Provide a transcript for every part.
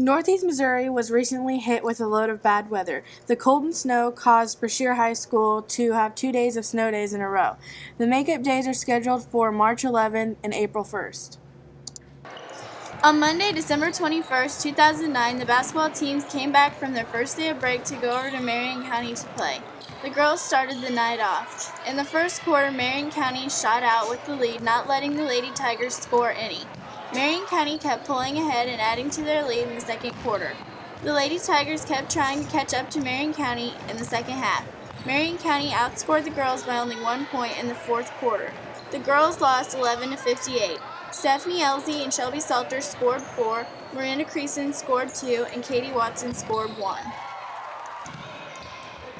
Northeast Missouri was recently hit with a load of bad weather. The cold and snow caused Brashear High School to have 2 days of snow days in a row. The makeup days are scheduled for March 11th and April 1st. On Monday, December 21st, 2009, the basketball teams came back from their first day of break to go over to Marion County to play. The girls started the night off. In the first quarter, Marion County shot out with the lead, not letting the Lady Tigers score any. Marion County kept pulling ahead and adding to their lead in the second quarter. The Lady Tigers kept trying to catch up to Marion County in the second half. Marion County outscored the girls by only 1 point in the fourth quarter. The girls lost 11-58. Stephanie Elsie and Shelby Salter scored 4, Miranda Creason scored 2, and Katie Watson scored 1.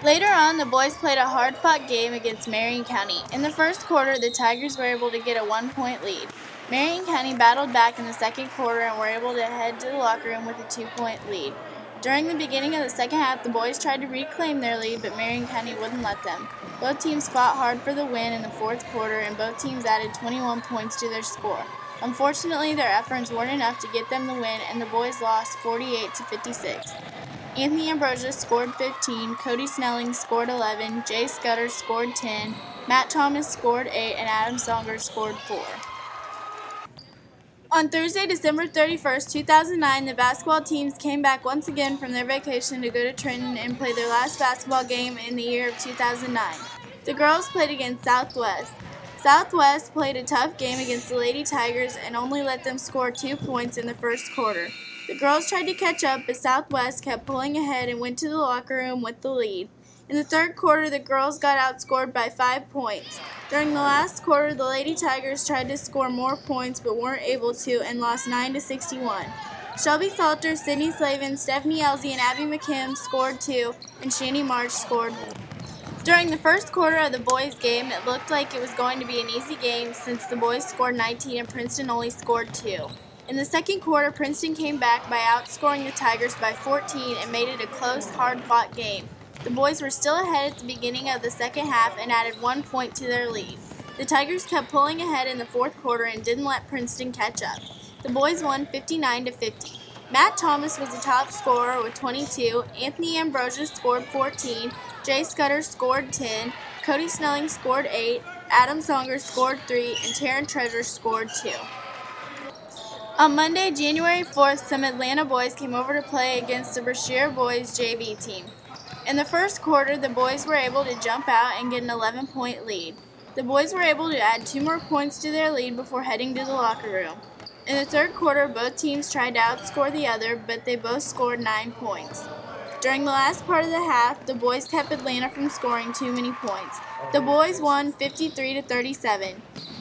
Later on, the boys played a hard-fought game against Marion County. In the first quarter, the Tigers were able to get a 1-point lead. Marion County battled back in the second quarter and were able to head to the locker room with a 2-point lead. During the beginning of the second half, the boys tried to reclaim their lead, but Marion County wouldn't let them. Both teams fought hard for the win in the fourth quarter, and both teams added 21 points to their score. Unfortunately, their efforts weren't enough to get them the win, and the boys lost 48-56. Anthony Ambrosia scored 15, Cody Snelling scored 11, Jay Scudder scored 10, Matt Thomas scored 8, and Adam Songer scored 4. On Thursday, December 31st, 2009, the basketball teams came back once again from their vacation to go to Trenton and play their last basketball game in the year of 2009. The girls played against Southwest. Southwest played a tough game against the Lady Tigers and only let them score 2 points in the first quarter. The girls tried to catch up, but Southwest kept pulling ahead and went to the locker room with the lead. In the third quarter, the girls got outscored by 5 points. During the last quarter, the Lady Tigers tried to score more points but weren't able to and lost 9-61. Shelby Salter, Sydney Slavin, Stephanie Elsie, and Abby McKim scored 2, and Shanny March scored 1. During the first quarter of the boys' game, it looked like it was going to be an easy game since the boys scored 19 and Princeton only scored 2. In the second quarter, Princeton came back by outscoring the Tigers by 14 and made it a close, hard-fought game. The boys were still ahead at the beginning of the second half and added 1 point to their lead. The Tigers kept pulling ahead in the fourth quarter and didn't let Princeton catch up. The boys won 59-50. Matt Thomas was the top scorer with 22, Anthony Ambrosia scored 14, Jay Scudder scored 10, Cody Snelling scored 8, Adam Songer scored 3, and Taryn Treasure scored 2. On Monday, January 4th, some Atlanta boys came over to play against the Brashear boys JV team. In the first quarter, the boys were able to jump out and get an 11-point lead. The boys were able to add 2 more points to their lead before heading to the locker room. In the third quarter, both teams tried to outscore the other, but they both scored 9 points. During the last part of the half, the boys kept Atlanta from scoring too many points. The boys won 53-37.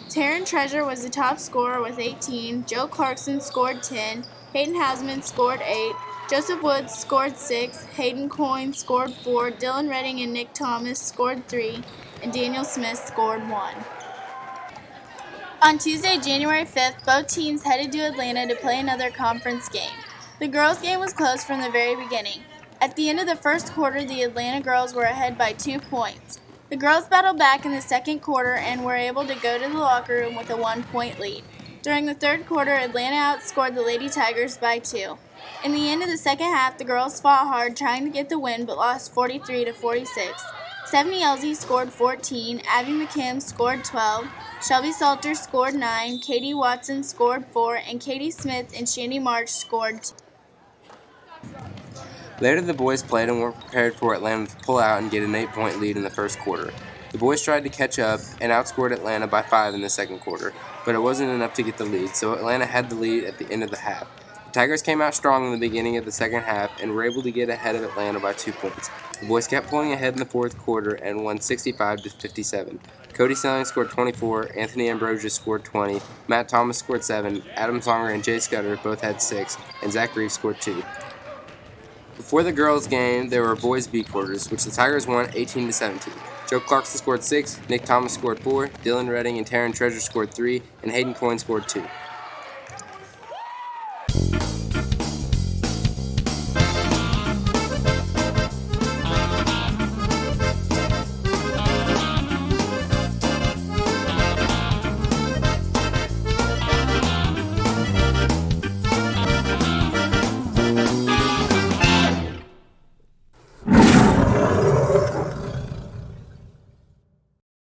Taryn Treasure was the top scorer with 18, Joe Clarkson scored 10, Hayden Hausman scored 8, Joseph Woods scored 6, Hayden Coyne scored 4, Dylan Redding and Nick Thomas scored 3, and Daniel Smith scored 1. On Tuesday, January 5th, both teams headed to Atlanta to play another conference game. The girls' game was close from the very beginning. At the end of the first quarter, the Atlanta girls were ahead by 2 points. The girls battled back in the second quarter and were able to go to the locker room with a 1-point lead. During the third quarter, Atlanta outscored the Lady Tigers by 2. In the end of the second half, the girls fought hard trying to get the win but lost 43-46. Stephanie Elsie scored 14, Abby McKim scored 12, Shelby Salter scored 9, Katie Watson scored 4, and Katie Smith and Shanny March scored 2. Later, the boys played and were prepared for Atlanta to pull out and get an 8-point lead in the first quarter. The boys tried to catch up and outscored Atlanta by 5 in the second quarter, but it wasn't enough to get the lead, so Atlanta had the lead at the end of the half. The Tigers came out strong in the beginning of the second half and were able to get ahead of Atlanta by 2 points. The boys kept pulling ahead in the fourth quarter and won 65-57. Cody Snelling scored 24, Anthony Ambrosia scored 20, Matt Thomas scored 7, Adam Songer and Jay Scudder both had 6, and Zach Reeves scored 2. Before the girls' game, there were boys' B quarters, which the Tigers won 18-17. Joe Clarkson scored 6, Nick Thomas scored 4, Dylan Redding and Taryn Treasure scored 3, and Hayden Coyne scored 2.